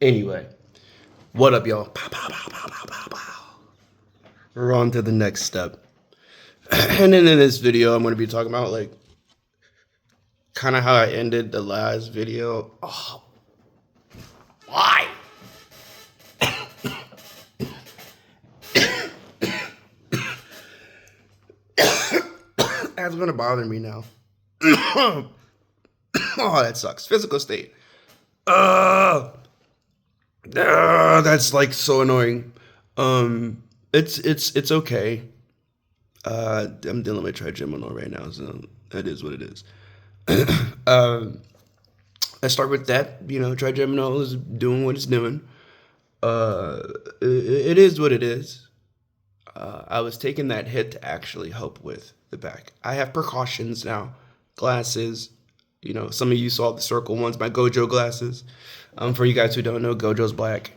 Anyway, what up, y'all? Pow, pow, pow, pow, pow, pow, pow. We're on to the next step. And then in this video, I'm going to be talking about like kind of how I ended the last video. Oh, why? That's going to bother me now. Oh, that sucks. Physical state. That's like so annoying. It's okay. I'm dealing with trigeminal right now, so that is what it is. I start with that. Trigeminal is doing what it's doing. It is what it is. I was taking that hit to actually help with the back. I have precautions now. Glasses. Some of you saw the circle ones, my Gojo glasses. For you guys who don't know, Gojo's black.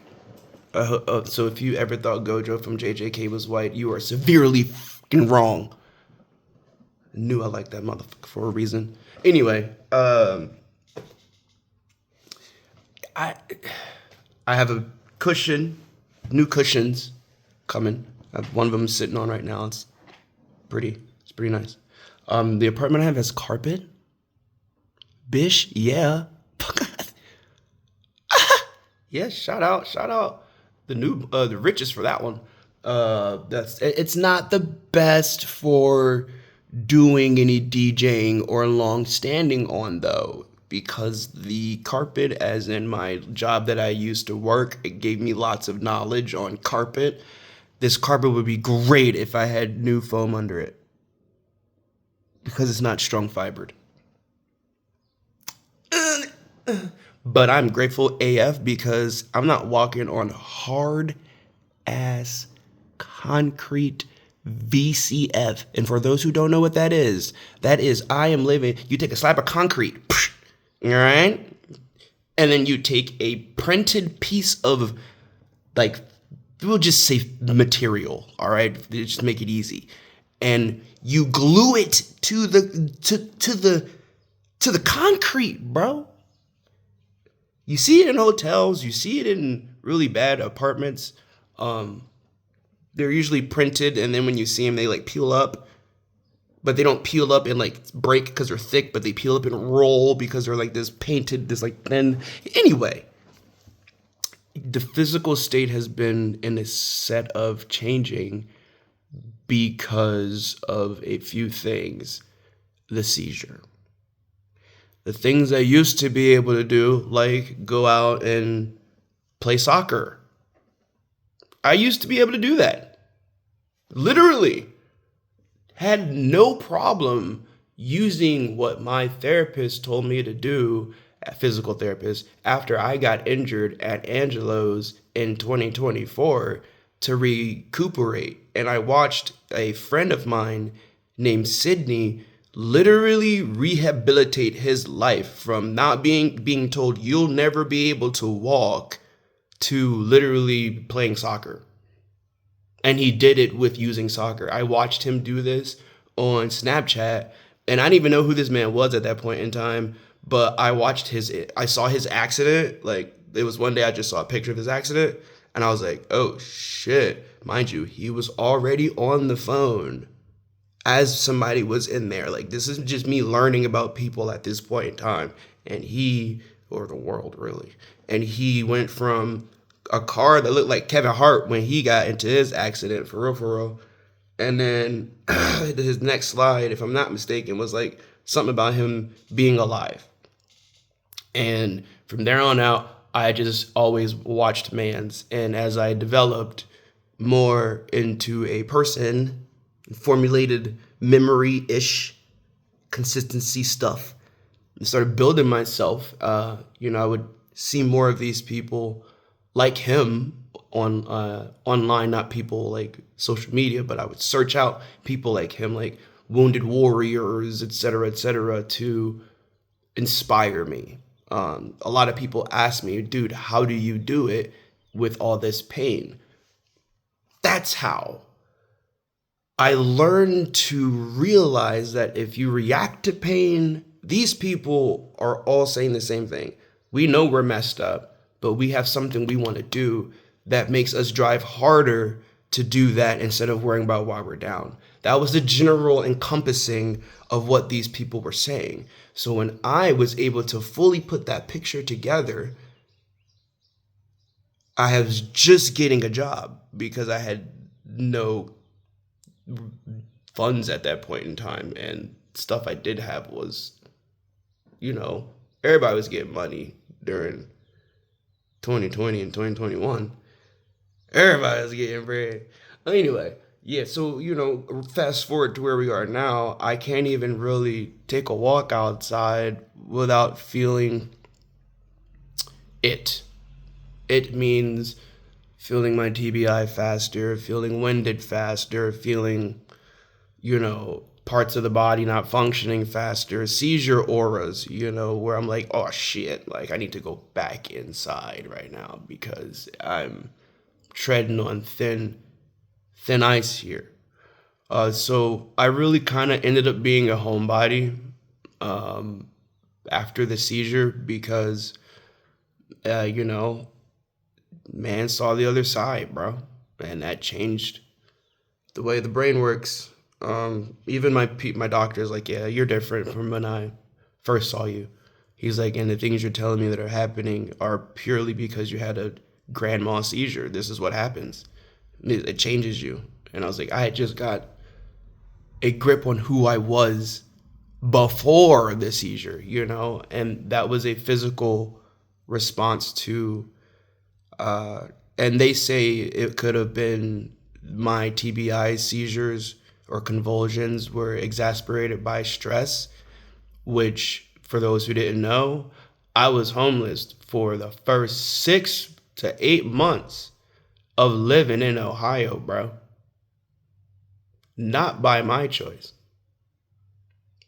So if you ever thought Gojo from JJK was white, you are severely fucking wrong. I knew I liked that motherfucker for a reason. Anyway, I have a cushion, new cushions coming. I have one of them sitting on right now. It's pretty nice. The apartment I have has carpet. Bish, yeah. Yeah, shout out. The richest for that one. It's not the best for doing any DJing or long standing on though, because the carpet, as in my job that I used to work, it gave me lots of knowledge on carpet. This carpet would be great if I had new foam under it, because it's not strong fibered. But I'm grateful AF because I'm not walking on hard ass concrete VCF. And for those who don't know what that is I am living, you take a slab of concrete, all right? And then you take a printed piece of, like, we'll just say material, all right? Just make it easy. And you glue it to the concrete, bro. You see it in hotels. You see it in really bad apartments. They're usually printed, and then when you see them, they like peel up. But they don't peel up and like break because they're thick, but they peel up and roll because they're like this painted, this like thin. Anyway, the physical state has been in a set of changing because of a few things. The seizure. The things I used to be able to do, like go out and play soccer. I used to be able to do that. Literally. Had no problem using what my therapist told me to do, a physical therapist, after I got injured at Angelo's in 2024 to recuperate. And I watched a friend of mine named Sydney literally rehabilitate his life from not being told you'll never be able to walk to literally playing soccer. And he did it with using soccer. I watched him do this on Snapchat, and I didn't even know who this man was at that point in time, but I saw his accident. Like, it was one day I just saw a picture of his accident, and I was like, oh shit. Mind you, he was already on the phone as somebody was in there. Like, this isn't just me learning about people at this point in time. And or the world really, and he went from a car that looked like Kevin Hart when he got into his accident, for real. And then his next slide, if I'm not mistaken, was like something about him being alive. And from there on out, I just always watched Mans. And as I developed more into a person, formulated memory-ish consistency stuff, and started building myself, I would see more of these people like him on online, not people like social media, but I would search out people like him, like wounded warriors, et cetera, to inspire me. A lot of people ask me, dude, how do you do it with all this pain? That's how. I learned to realize that if you react to pain, these people are all saying the same thing. We know we're messed up, but we have something we want to do that makes us drive harder to do that instead of worrying about why we're down. That was the general encompassing of what these people were saying. So when I was able to fully put that picture together, I was just getting a job because I had no funds at that point in time. And stuff I did have was, everybody was getting money during 2020 and 2021. Everybody was getting bread. Anyway, yeah, so, fast forward to where we are now, I can't even really take a walk outside without feeling it. It means feeling my TBI faster, feeling winded faster, feeling, parts of the body not functioning faster, seizure auras, where I'm like, oh shit, like I need to go back inside right now because I'm treading on thin ice here. So I really kind of ended up being a homebody after the seizure because, man saw the other side, bro. And that changed the way the brain works. Even my doctor's like, yeah, you're different from when I first saw you. He's like, and the things you're telling me that are happening are purely because you had a grand mal seizure. This is what happens. It changes you. And I was like, I had just got a grip on who I was before the seizure, and that was a physical response to, and they say it could have been my TBI seizures or convulsions were exacerbated by stress, which for those who didn't know, I was homeless for the first 6 to 8 months of living in Ohio, bro. Not by my choice.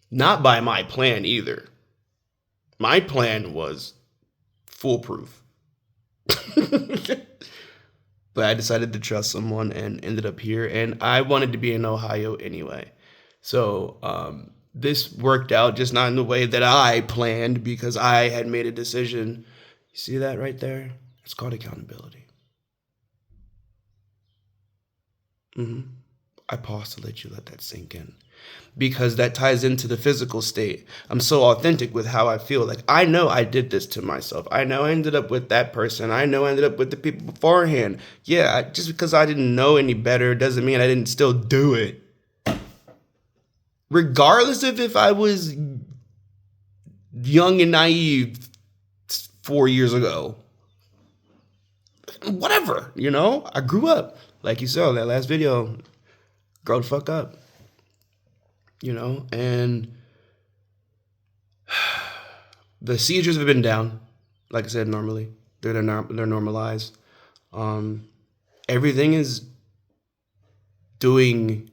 Not by my plan either. My plan was foolproof. But I decided to trust someone and ended up here. And I wanted to be in Ohio anyway. So this worked out, just not in the way that I planned because I had made a decision. You see that right there? It's called accountability. I paused to let you let that sink in because that ties into the physical state. I'm so authentic with how I feel. Like, I know I did this to myself. I know I ended up with that person. I know I ended up with the people beforehand. Yeah, just because I didn't know any better doesn't mean I didn't still do it. Regardless of if I was young and naive 4 years ago. Whatever, I grew up. Like you saw that last video, grow the fuck up. And the seizures have been down. Like I said, normally they're normalized. Everything is doing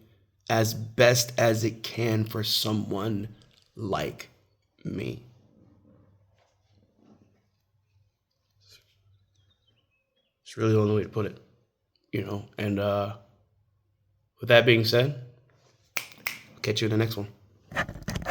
as best as it can for someone like me. It's really the only way to put it, And with that being said, I'll catch you in the next one.